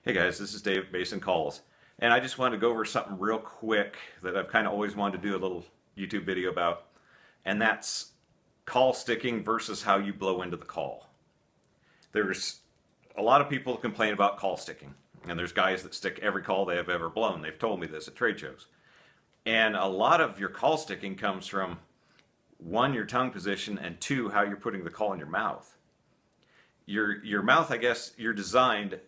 Hey guys, this is Dave Basin Calls, and I just wanted to go over something real quick that I've kind of always wanted to do a little YouTube video about, and that's call sticking versus how you blow into the call. There's a lot of people complain about call sticking, and there's guys that stick every call they have ever blown. They've told me this at trade shows. And a lot of your call sticking comes from one, your tongue position, and two, how you're putting the call in your mouth. Your mouth, I guess, you're designed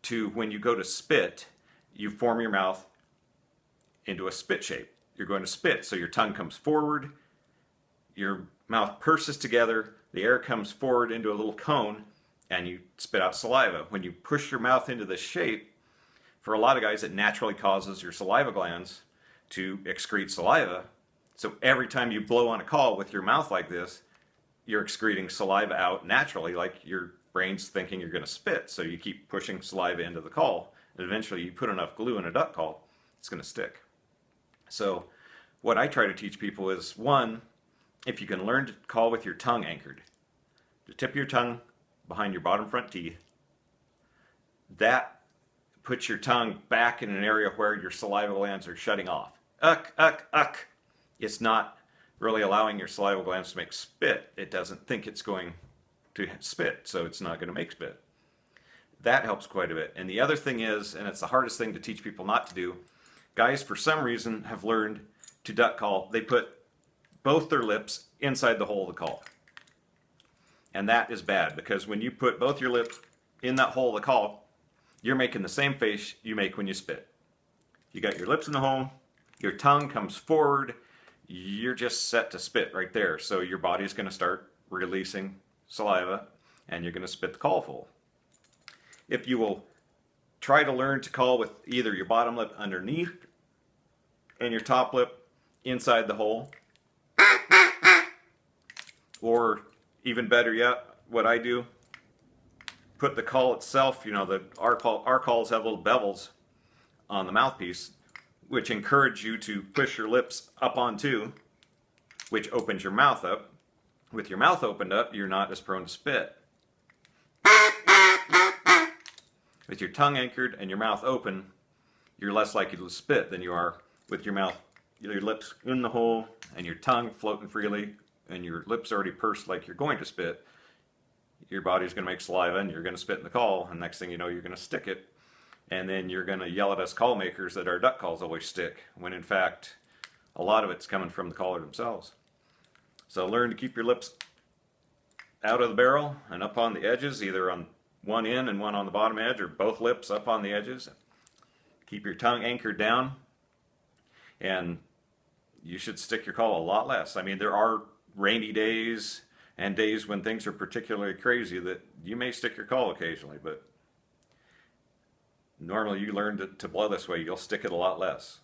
to, when you go to spit, you form your mouth into a spit shape. You're going to spit, so your tongue comes forward, your mouth purses together, the air comes forward into a little cone, and you spit out saliva. When you push your mouth into this shape, for a lot of guys, it naturally causes your saliva glands to excrete saliva. So every time you blow on a call with your mouth like this, you're excreting saliva out naturally, like your brain's thinking you're going to spit. So you keep pushing saliva into the call, and eventually you put enough glue in a duck call, it's going to stick. So what I try to teach people is, one, if you can learn to call with your tongue anchored, the tip of your tongue behind your bottom front teeth, that puts your tongue back in an area where your saliva glands are shutting off. Uck, uck, uck. It's not really allowing your saliva glands to make spit. It doesn't think it's going to spit, so it's not going to make spit. That helps quite a bit. And the other thing is, and it's the hardest thing to teach people not to do, guys for some reason have learned to duck call. They put both their lips inside the hole of the call. And that is bad, because when you put both your lips in that hole of the call, you're making the same face you make when you spit. You got your lips in the hole, your tongue comes forward, you're just set to spit right there. So your body's going to start releasing saliva, and you're going to spit the call full. If you will try to learn to call with either your bottom lip underneath and your top lip inside the hole, or even better yet, what I do, put the call itself, our calls have little bevels on the mouthpiece, which encourage you to push your lips up onto, which opens your mouth up. With your mouth opened up, you're not as prone to spit. With your tongue anchored and your mouth open, you're less likely to spit than you are with your mouth, your lips in the hole and your tongue floating freely, and your lips already pursed like you're going to spit. Your body's going to make saliva and you're going to spit in the call, and next thing you know, you're going to stick it. And then you're going to yell at us call makers that our duck calls always stick, when in fact, a lot of it's coming from the caller themselves. So learn to keep your lips out of the barrel and up on the edges, either on one end and one on the bottom edge, or both lips up on the edges. Keep your tongue anchored down, and you should stick your call a lot less. I mean, there are rainy days and days when things are particularly crazy that you may stick your call occasionally, but normally you learn to blow this way, you'll stick it a lot less.